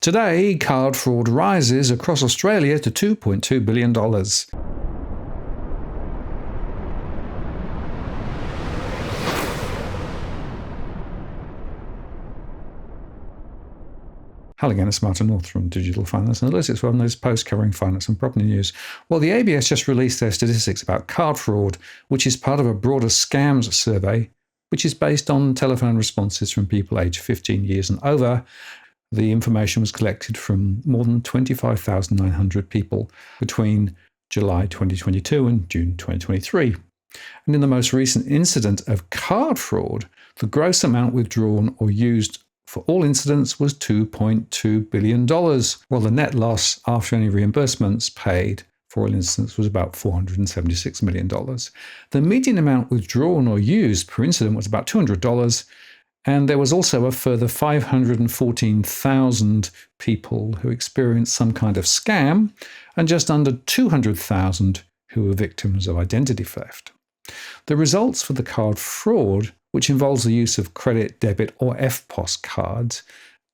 Today, card fraud rises across Australia to $2.2 billion. Hello again, it's Martin North from Digital Finance Analytics, where I'm this post covering finance and property news. Well, the ABS just released their statistics about card fraud, which is part of a broader scams survey, which is based on telephone responses from people aged 15 years and over. The information was collected from more than 25,900 people between July 2022 and June 2023. And in the most recent incident of card fraud, the gross amount withdrawn or used for all incidents was $2.2 billion, while the net loss after any reimbursements paid for all incidents was about $476 million. The median amount withdrawn or used per incident was about $200, and there was also a further 514,000 people who experienced some kind of scam, and just under 200,000 who were victims of identity theft. The results for the card fraud, which involves the use of credit, debit, or EFTPOS cards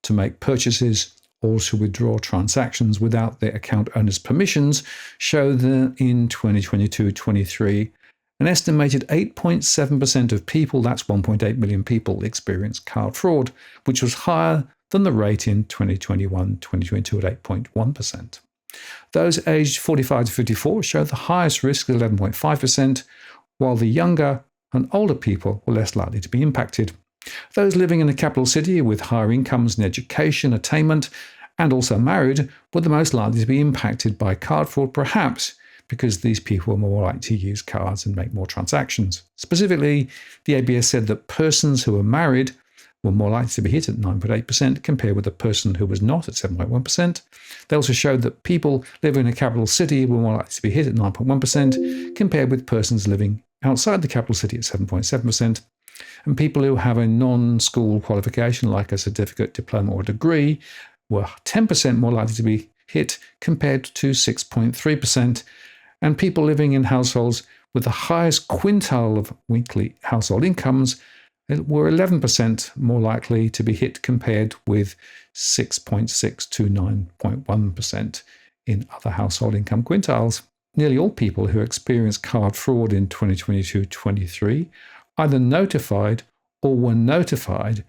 to make purchases or to withdraw transactions without the account owner's permissions, show that in 2022-23, an estimated 8.7% of people, that's 1.8 million people, experienced card fraud, which was higher than the rate in 2021-2022 at 8.1%. Those aged 45 to 54 showed the highest risk at 11.5%, while the younger and older people were less likely to be impacted. Those living in a capital city with higher incomes and education attainment, and also married, were the most likely to be impacted by card fraud, perhaps because these people were more likely to use cards and make more transactions. Specifically, the ABS said that persons who were married were more likely to be hit at 9.8% compared with a person who was not at 7.1%. They also showed that people living in a capital city were more likely to be hit at 9.1% compared with persons living outside the capital city at 7.7%. And people who have a non-school qualification like a certificate, diploma or degree were 10% more likely to be hit compared to 6.3%. And people living in households with the highest quintile of weekly household incomes were 11% more likely to be hit compared with 6.6 to 9.1% in other household income quintiles. Nearly all people who experienced card fraud in 2022-23 either notified or were notified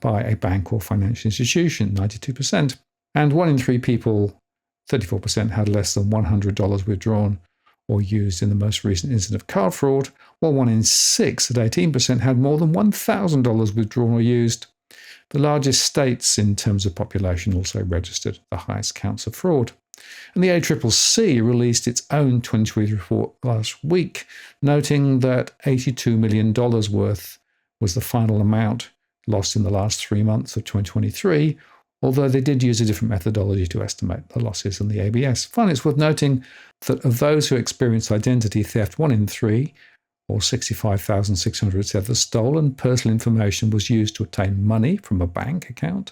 by a bank or financial institution, 92%. And 1 in 3 people, 34%, had less than $100 withdrawn or used in the most recent incident of card fraud, while 1 in 6, at 18%, had more than $1,000 withdrawn or used. The largest states in terms of population also registered the highest counts of fraud. And the ACCC released its own 2023 report last week, noting that $82 million worth was the final amount lost in the last 3 months of 2023, although they did use a different methodology to estimate the losses than the ABS. Finally, it's worth noting that of those who experienced identity theft, 1 in 3, or 65,600, said the stolen personal information was used to obtain money from a bank account,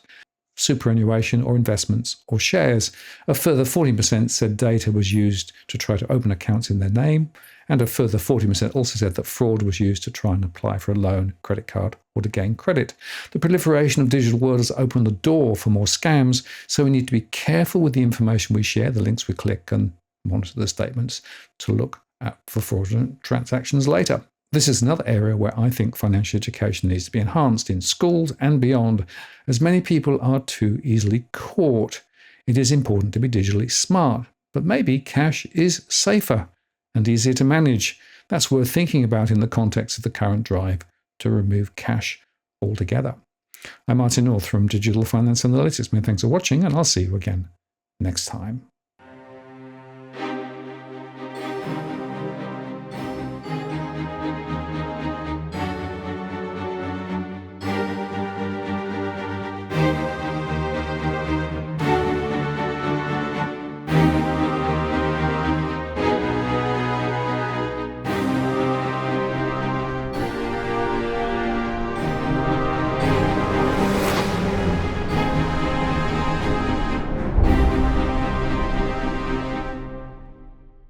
superannuation or investments or shares. A further 14% said data was used to try to open accounts in their name, and a further 40% also said that fraud was used to try and apply for a loan, credit card, or to gain credit. The proliferation of digital world has opened the door for more scams, so we need to be careful with the information we share, the links we click, and monitor the statements to look at for fraudulent transactions later. This is another area where I think financial education needs to be enhanced in schools and beyond, as many people are too easily caught. It is important to be digitally smart, but maybe cash is safer and easier to manage. That's worth thinking about in the context of the current drive to remove cash altogether. I'm Martin North from Digital Finance Analytics. Many thanks for watching, and I'll see you again next time.